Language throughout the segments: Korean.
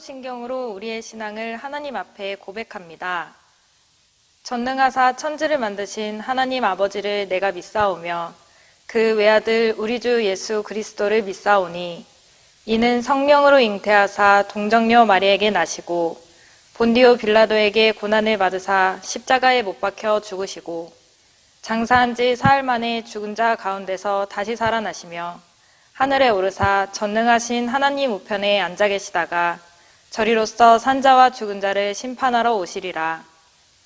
사도신경으로 우리의 신앙을 하나님 앞에 고백합니다. 전능하사 천지를 만드신 하나님 아버지를 내가 믿사오며 그 외아들 우리 주 예수 그리스도를 믿사오니 이는 성령으로 잉태하사 동정녀 마리에게 나시고 본디오 빌라도에게 고난을 받으사 십자가에 못 박혀 죽으시고 장사한 지 사흘 만에 죽은 자 가운데서 다시 살아나시며 하늘에 오르사 전능하신 하나님 우편에 앉아 계시다가 저리로서 산자와 죽은 자를 심판하러 오시리라.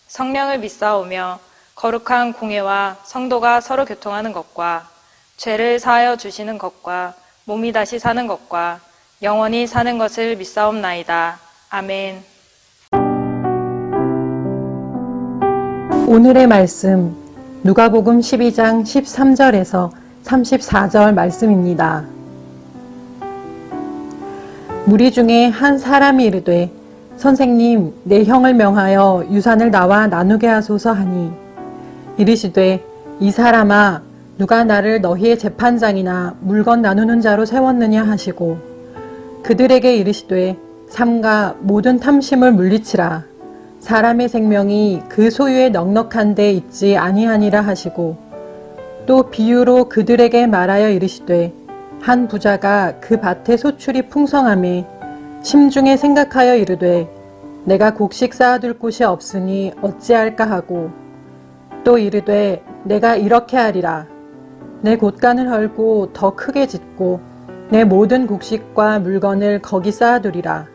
성령을 믿사오며 거룩한 공회와 성도가 서로 교통하는 것과 죄를 사하여 주시는 것과 몸이 다시 사는 것과 영원히 사는 것을 믿사옵나이다. 아멘. 오늘의 말씀 누가복음 12장 13절에서 34절 말씀입니다. 무리 중에 한 사람이 이르되 선생님 내 형을 명하여 유산을 나와 나누게 하소서 하니 이르시되 이 사람아 누가 나를 너희의 재판장이나 물건 나누는 자로 세웠느냐 하시고 그들에게 이르시되 삼가 모든 탐심을 물리치라 사람의 생명이 그 소유에 넉넉한 데 있지 아니하니라 하시고 또 비유로 그들에게 말하여 이르시되 한 부자가 그 밭에 소출이 풍성하매 심중에 생각하여 이르되 내가 곡식 쌓아둘 곳이 없으니 어찌할까 하고 또 이르되 내가 이렇게 하리라 내 곳간을 헐고 더 크게 짓고 내 모든 곡식과 물건을 거기 쌓아두리라.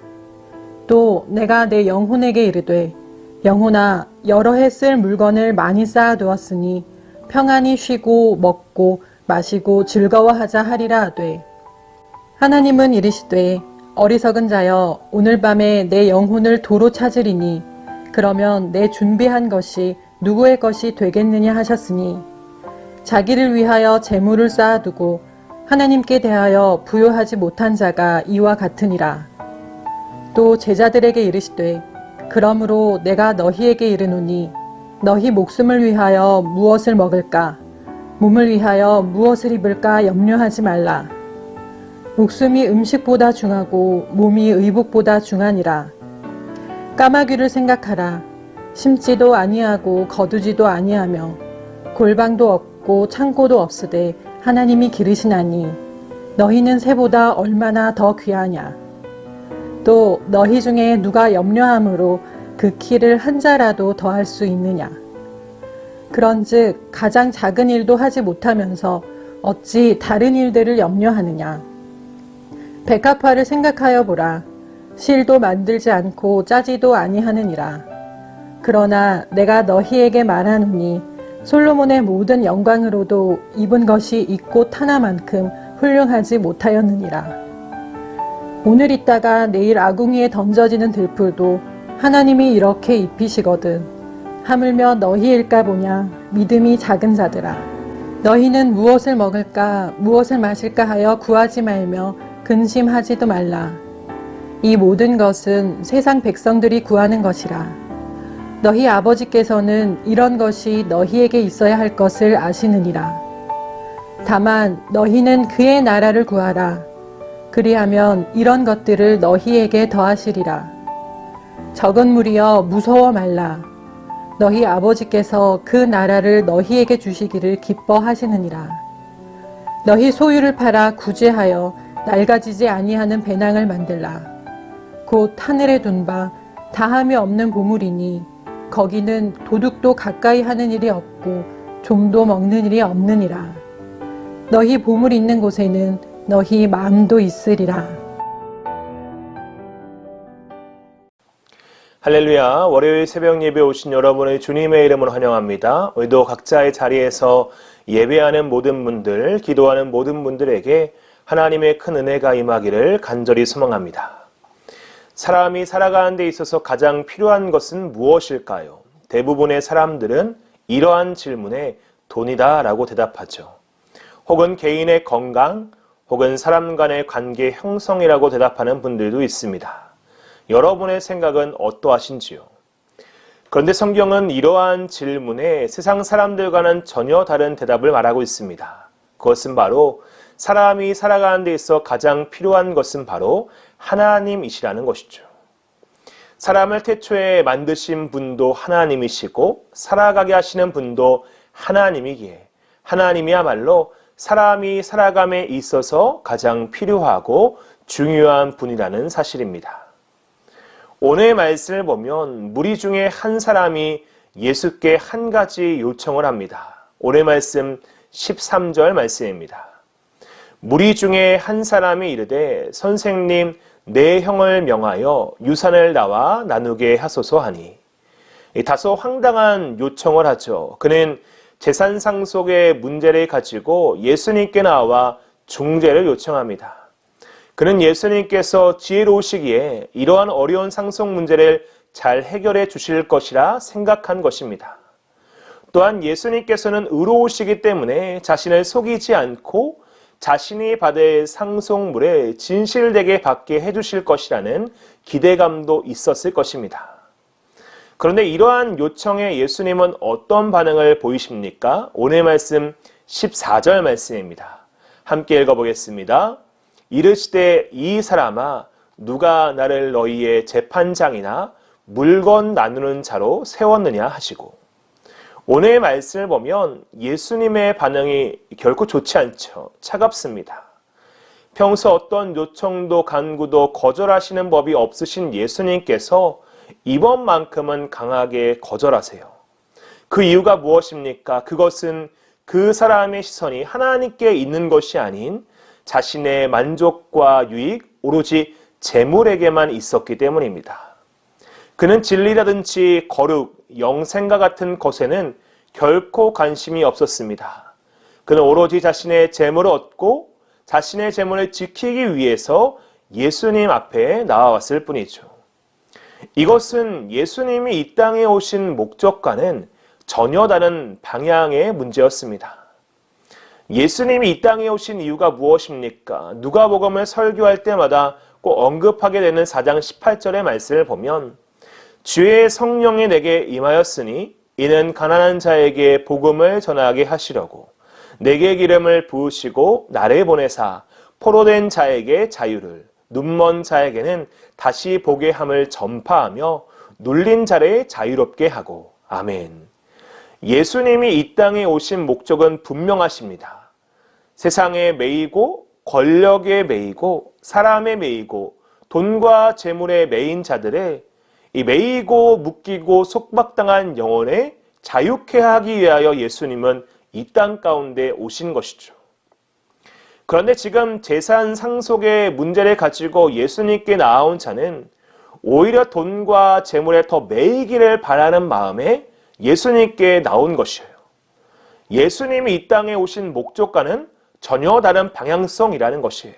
또 내가 내 영혼에게 이르되 영혼아 여러 해 쓸 물건을 많이 쌓아두었으니 평안히 쉬고 먹고 마시고 즐거워하자 하리라 하되 하나님은 이르시되 어리석은 자여 오늘 밤에 내 영혼을 도로 찾으리니 그러면 내 준비한 것이 누구의 것이 되겠느냐 하셨으니 자기를 위하여 재물을 쌓아두고 하나님께 대하여 부요하지 못한 자가 이와 같으니라. 또 제자들에게 이르시되 그러므로 내가 너희에게 이르노니 너희 목숨을 위하여 무엇을 먹을까 몸을 위하여 무엇을 입을까 염려하지 말라. 목숨이 음식보다 중하고 몸이 의복보다 중하니라. 까마귀를 생각하라. 심지도 아니하고 거두지도 아니하며 골방도 없고 창고도 없으되 하나님이 기르시나니 너희는 새보다 얼마나 더 귀하냐. 또 너희 중에 누가 염려함으로 그 키를 한 자라도 더할 수 있느냐. 그런즉 가장 작은 일도 하지 못하면서 어찌 다른 일들을 염려하느냐. 백합화를 생각하여 보라. 실도 만들지 않고 짜지도 아니하느니라. 그러나 내가 너희에게 말하노니 솔로몬의 모든 영광으로도 입은 것이 이 꽃 하나만큼 훌륭하지 못하였느니라. 오늘 있다가 내일 아궁이에 던져지는 들풀도 하나님이 이렇게 입히시거든. 하물며 너희일까 보냐 믿음이 작은 자들아. 너희는 무엇을 먹을까 무엇을 마실까 하여 구하지 말며 근심하지도 말라. 이 모든 것은 세상 백성들이 구하는 것이라. 너희 아버지께서는 이런 것이 너희에게 있어야 할 것을 아시느니라. 다만 너희는 그의 나라를 구하라. 그리하면 이런 것들을 너희에게 더하시리라. 적은 무리여 무서워 말라. 너희 아버지께서 그 나라를 너희에게 주시기를 기뻐하시느니라. 너희 소유를 팔아 구제하여 낡아지지 아니하는 배낭을 만들라. 곧 하늘에 둔 바 다함이 없는 보물이니 거기는 도둑도 가까이 하는 일이 없고 좀도 먹는 일이 없느니라. 너희 보물 있는 곳에는 너희 마음도 있으리라. 할렐루야. 월요일 새벽 예배 오신 여러분의 주님의 이름으로 환영합니다. 오늘도 각자의 자리에서 예배하는 모든 분들, 기도하는 모든 분들에게 하나님의 큰 은혜가 임하기를 간절히 소망합니다. 사람이 살아가는 데 있어서 가장 필요한 것은 무엇일까요? 대부분의 사람들은 이러한 질문에 돈이다 라고 대답하죠. 혹은 개인의 건강, 혹은 사람 간의 관계 형성이라고 대답하는 분들도 있습니다. 여러분의 생각은 어떠하신지요? 그런데 성경은 이러한 질문에 세상 사람들과는 전혀 다른 대답을 말하고 있습니다. 그것은 바로 사람이 살아가는 데 있어 가장 필요한 것은 바로 하나님이시라는 것이죠. 사람을 태초에 만드신 분도 하나님이시고 살아가게 하시는 분도 하나님이기에 하나님이야말로 사람이 살아감에 있어서 가장 필요하고 중요한 분이라는 사실입니다. 오늘의 말씀을 보면 무리 중에 한 사람이 예수께 한 가지 요청을 합니다. 오늘 말씀 13절 말씀입니다. 무리 중에 한 사람이 이르되 선생님 내 형을 명하여 유산을 나와 나누게 하소서 하니, 다소 황당한 요청을 하죠. 그는 재산 상속의 문제를 가지고 예수님께 나와 중재를 요청합니다. 그는 예수님께서 지혜로우시기에 이러한 어려운 상속 문제를 잘 해결해 주실 것이라 생각한 것입니다. 또한 예수님께서는 의로우시기 때문에 자신을 속이지 않고 자신이 받을 상속물에 진실되게 받게 해주실 것이라는 기대감도 있었을 것입니다. 그런데 이러한 요청에 예수님은 어떤 반응을 보이십니까? 오늘 말씀 14절 말씀입니다. 함께 읽어보겠습니다. 이르시되 이 사람아 누가 나를 너희의 재판장이나 물건 나누는 자로 세웠느냐 하시고, 오늘 말씀을 보면 예수님의 반응이 결코 좋지 않죠. 차갑습니다. 평소 어떤 요청도 간구도 거절하시는 법이 없으신 예수님께서 이번만큼은 강하게 거절하세요. 그 이유가 무엇입니까? 그것은 그 사람의 시선이 하나님께 있는 것이 아닌 자신의 만족과 유익, 오로지 재물에게만 있었기 때문입니다. 그는 진리라든지 거룩, 영생과 같은 것에는 결코 관심이 없었습니다. 그는 오로지 자신의 재물을 얻고 자신의 재물을 지키기 위해서 예수님 앞에 나와왔을 뿐이죠. 이것은 예수님이 이 땅에 오신 목적과는 전혀 다른 방향의 문제였습니다. 예수님이 이 땅에 오신 이유가 무엇입니까? 누가복음을 설교할 때마다 꼭 언급하게 되는 4장 18절의 말씀을 보면 주의 성령이 내게 임하였으니 이는 가난한 자에게 복음을 전하게 하시려고 내게 기름을 부으시고 나를 보내사 포로된 자에게 자유를, 눈먼 자에게는 다시 보게 함을 전파하며 눌린 자를 자유롭게 하고. 아멘. 예수님이 이 땅에 오신 목적은 분명하십니다. 세상에 매이고 권력에 매이고 사람에 매이고 돈과 재물에 매인 자들의 이 매이고 묶이고 속박당한 영혼에 자유케 하기 위하여 예수님은 이 땅 가운데 오신 것이죠. 그런데 지금 재산 상속의 문제를 가지고 예수님께 나아온 자는 오히려 돈과 재물에 더 매이기를 바라는 마음에 예수님께 나온 것이에요. 예수님이 이 땅에 오신 목적과는 전혀 다른 방향성이라는 것이에요.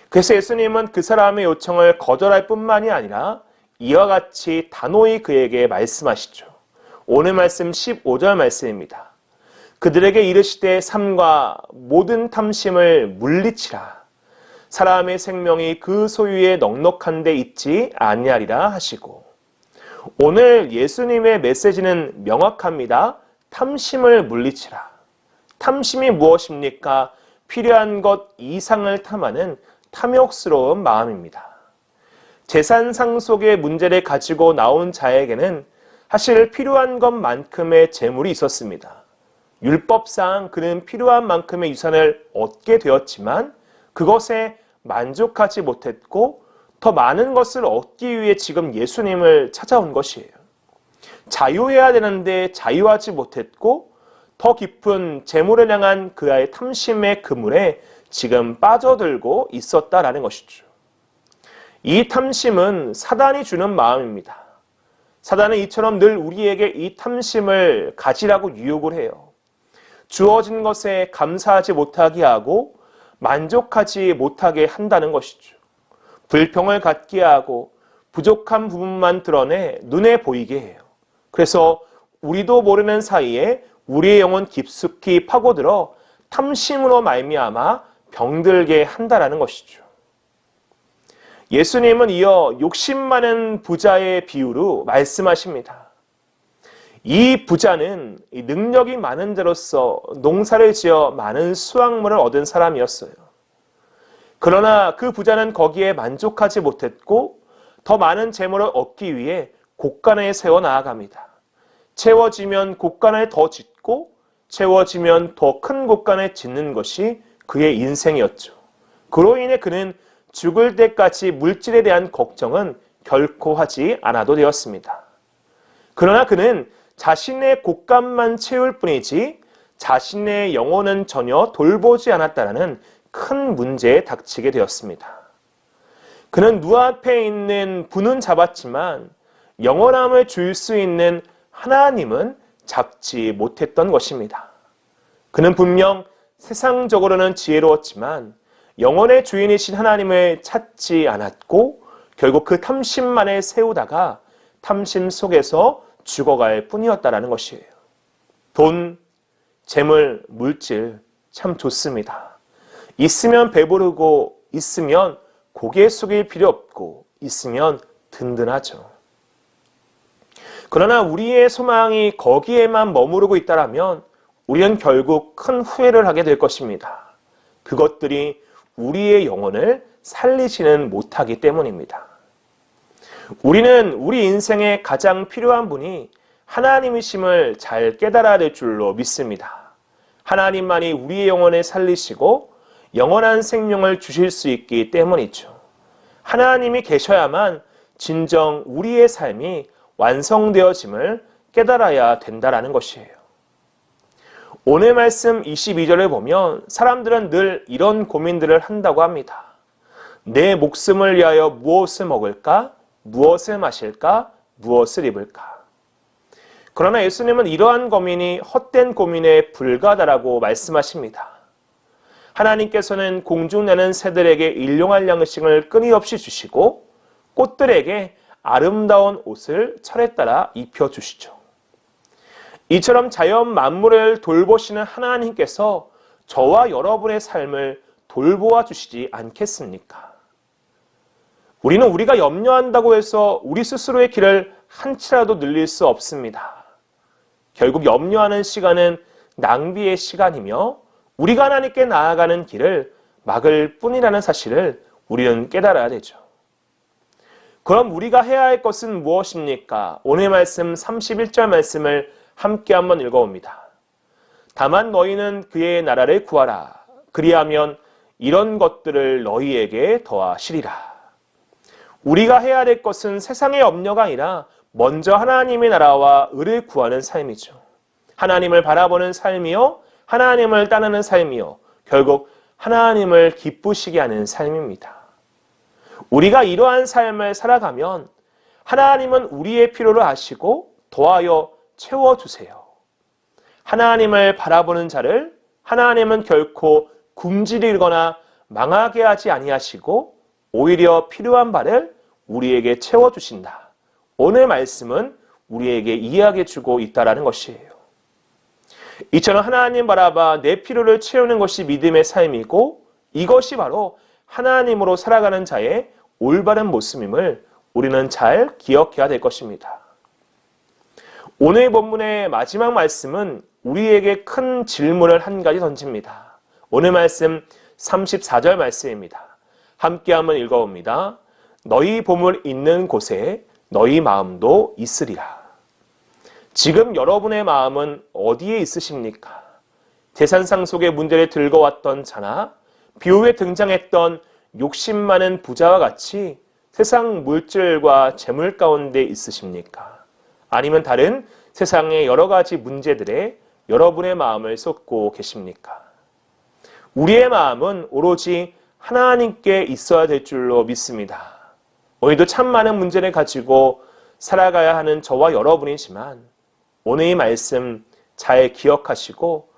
그래서 예수님은 그 사람의 요청을 거절할 뿐만이 아니라 이와 같이 단호히 그에게 말씀하시죠. 오늘 말씀 15절 말씀입니다. 그들에게 이르시되 삼가 모든 탐심을 물리치라. 사람의 생명이 그 소유에 넉넉한 데 있지 아니하리라 하시고, 오늘 예수님의 메시지는 명확합니다. 탐심을 물리치라. 탐심이 무엇입니까? 필요한 것 이상을 탐하는 탐욕스러운 마음입니다. 재산 상속의 문제를 가지고 나온 자에게는 사실 필요한 것만큼의 재물이 있었습니다. 율법상 그는 필요한 만큼의 유산을 얻게 되었지만 그것에 만족하지 못했고 더 많은 것을 얻기 위해 지금 예수님을 찾아온 것이에요. 자유해야 되는데 자유하지 못했고 더 깊은 재물을 향한 그의 탐심의 그물에 지금 빠져들고 있었다라는 것이죠. 이 탐심은 사단이 주는 마음입니다. 사단은 이처럼 늘 우리에게 이 탐심을 가지라고 유혹을 해요. 주어진 것에 감사하지 못하게 하고 만족하지 못하게 한다는 것이죠. 불평을 갖게 하고 부족한 부분만 드러내 눈에 보이게 해요. 그래서 우리도 모르는 사이에 우리의 영혼 깊숙이 파고들어 탐심으로 말미암아 병들게 한다라는 것이죠. 예수님은 이어 욕심 많은 부자의 비유로 말씀하십니다. 이 부자는 능력이 많은 자로서 농사를 지어 많은 수확물을 얻은 사람이었어요. 그러나 그 부자는 거기에 만족하지 못했고 더 많은 재물을 얻기 위해 곳간에 세워 나아갑니다. 채워지면 곳간을 더 짓고 채워지면 더 큰 곳간을 짓는 것이 그의 인생이었죠. 그로 인해 그는 죽을 때까지 물질에 대한 걱정은 결코 하지 않아도 되었습니다. 그러나 그는 자신의 곳간만 채울 뿐이지 자신의 영혼은 전혀 돌보지 않았다는 큰 문제에 닥치게 되었습니다. 그는 눈앞에 있는 부는 잡았지만 영원함을 줄 수 있는 하나님은 잡지 못했던 것입니다. 그는 분명 세상적으로는 지혜로웠지만 영혼의 주인이신 하나님을 찾지 않았고 결국 그 탐심만을 세우다가 탐심 속에서 죽어갈 뿐이었다는 것이에요. 돈, 재물, 물질 참 좋습니다. 있으면 배부르고 있으면 고개 숙일 필요 없고 있으면 든든하죠. 그러나 우리의 소망이 거기에만 머무르고 있다면 우리는 결국 큰 후회를 하게 될 것입니다. 그것들이 우리의 영혼을 살리지는 못하기 때문입니다. 우리는 우리 인생에 가장 필요한 분이 하나님이심을 잘 깨달아야 될 줄로 믿습니다. 하나님만이 우리의 영혼을 살리시고 영원한 생명을 주실 수 있기 때문이죠. 하나님이 계셔야만 진정 우리의 삶이 완성되어짐을 깨달아야 된다는 것이에요. 오늘 말씀 22절을 보면 사람들은 늘 이런 고민들을 한다고 합니다. 내 목숨을 위하여 무엇을 먹을까? 무엇을 마실까? 무엇을 입을까? 그러나 예수님은 이러한 고민이 헛된 고민에 불과하다라고 말씀하십니다. 하나님께서는 공중나는 새들에게 일용할 양식을 끊임없이 주시고 꽃들에게 아름다운 옷을 철에 따라 입혀주시죠. 이처럼 자연 만물을 돌보시는 하나님께서 저와 여러분의 삶을 돌보아 주시지 않겠습니까? 우리는 우리가 염려한다고 해서 우리 스스로의 길을 한치라도 늘릴 수 없습니다. 결국 염려하는 시간은 낭비의 시간이며 우리가 하나님께 나아가는 길을 막을 뿐이라는 사실을 우리는 깨달아야 되죠. 그럼 우리가 해야 할 것은 무엇입니까? 오늘 말씀 31절 말씀을 함께 한번 읽어봅니다. 다만 너희는 그의 나라를 구하라. 그리하면 이런 것들을 너희에게 더하시리라. 우리가 해야 될 것은 세상의 염려가 아니라 먼저 하나님의 나라와 의를 구하는 삶이죠. 하나님을 바라보는 삶이요, 하나님을 따르는 삶이요, 결국 하나님을 기쁘시게 하는 삶입니다. 우리가 이러한 삶을 살아가면 하나님은 우리의 필요를 아시고 더하여 채워주세요. 하나님을 바라보는 자를 하나님은 결코 굶주리거나 망하게 하지 아니하시고 오히려 필요한 바를 우리에게 채워주신다. 오늘 말씀은 우리에게 이야기해 주고 있다는 것이에요. 이처럼 하나님 바라봐 내 필요를 채우는 것이 믿음의 삶이고 이것이 바로 하나님으로 살아가는 자의 올바른 모습임을 우리는 잘 기억해야 될 것입니다. 오늘 본문의 마지막 말씀은 우리에게 큰 질문을 한 가지 던집니다. 오늘 말씀 34절 말씀입니다. 함께 한번 읽어봅니다. 너희 보물 있는 곳에 너희 마음도 있으리라. 지금 여러분의 마음은 어디에 있으십니까? 재산상 속의 문제를 들고 왔던 자나 비유에 등장했던 욕심 많은 부자와 같이 세상 물질과 재물 가운데 있으십니까? 아니면 다른 세상의 여러 가지 문제들에 여러분의 마음을 쏟고 계십니까? 우리의 마음은 오로지 하나님께 있어야 될 줄로 믿습니다. 오늘도 참 많은 문제를 가지고 살아가야 하는 저와 여러분이지만 오늘 이 말씀 잘 기억하시고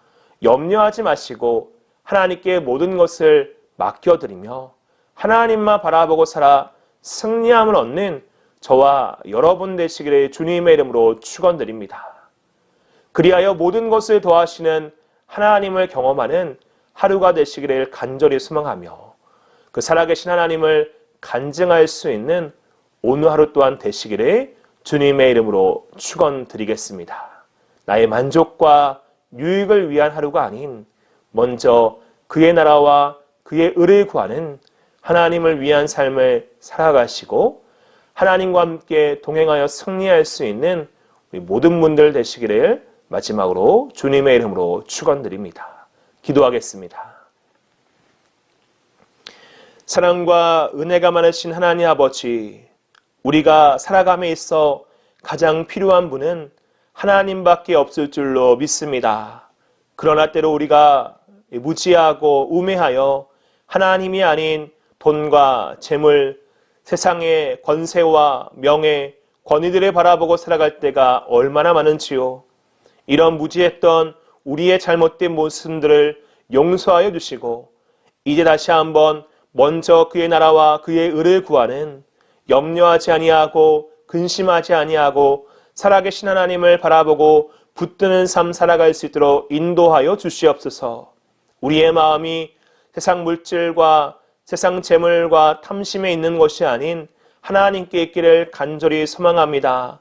염려하지 마시고 하나님께 모든 것을 맡겨드리며 하나님만 바라보고 살아 승리함을 얻는 저와 여러분 되시기를 주님의 이름으로 축원드립니다. 그리하여 모든 것을 더하시는 하나님을 경험하는 하루가 되시기를 간절히 소망하며 그 살아계신 하나님을 간증할 수 있는 오늘 하루 또한 되시기를 주님의 이름으로 축원드리겠습니다. 나의 만족과 유익을 위한 하루가 아닌 먼저 그의 나라와 그의 의를 구하는 하나님을 위한 삶을 살아가시고 하나님과 함께 동행하여 승리할 수 있는 우리 모든 분들 되시기를 마지막으로 주님의 이름으로 축원드립니다. 기도하겠습니다. 사랑과 은혜가 많으신 하나님 아버지, 우리가 살아감에 있어 가장 필요한 분은 하나님밖에 없을 줄로 믿습니다. 그러나 때로 우리가 무지하고 우매하여 하나님이 아닌 돈과 재물, 세상의 권세와 명예, 권위들을 바라보고 살아갈 때가 얼마나 많은지요. 이런 무지했던 우리의 잘못된 모습들을 용서하여 주시고 이제 다시 한번 먼저 그의 나라와 그의 의를 구하는 염려하지 아니하고 근심하지 아니하고 살아계신 하나님을 바라보고 붙드는 삶 살아갈 수 있도록 인도하여 주시옵소서. 우리의 마음이 세상 물질과 세상 재물과 탐심에 있는 것이 아닌 하나님께 있기를 간절히 소망합니다.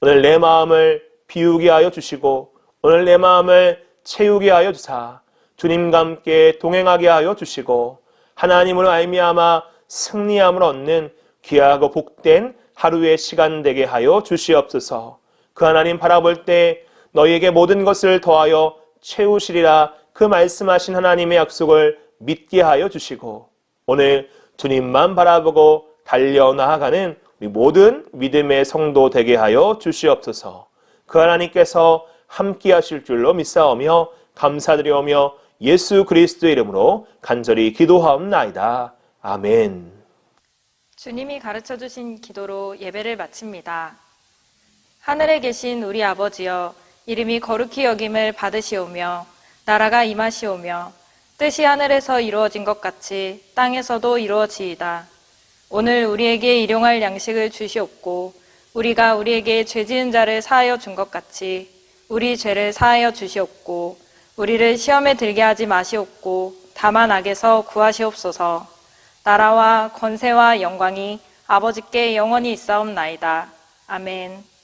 오늘 내 마음을 비우게 하여 주시고 오늘 내 마음을 채우게 하여 주사 주님과 함께 동행하게 하여 주시고 하나님으로 말미암아 승리함을 얻는 귀하고 복된 하루의 시간 되게 하여 주시옵소서. 그 하나님 바라볼 때 너희에게 모든 것을 더하여 채우시리라 그 말씀하신 하나님의 약속을 믿게 하여 주시고 오늘 주님만 바라보고 달려나아가는 우리 모든 믿음의 성도 되게 하여 주시옵소서. 그 하나님께서 함께 하실 줄로 믿사오며 감사드리오며 예수 그리스도의 이름으로 간절히 기도하옵나이다. 아멘. 주님이 가르쳐 주신 기도로 예배를 마칩니다. 하늘에 계신 우리 아버지여, 이름이 거룩히 여김을 받으시오며 나라가 임하시오며 뜻이 하늘에서 이루어진 것 같이 땅에서도 이루어지이다. 오늘 우리에게 일용할 양식을 주시옵고 우리가 우리에게 죄 지은 자를 사하여 준 것 같이 우리 죄를 사하여 주시옵고 우리를 시험에 들게 하지 마시옵고 다만 악에서 구하시옵소서. 나라와 권세와 영광이 아버지께 영원히 있사옵나이다. 아멘.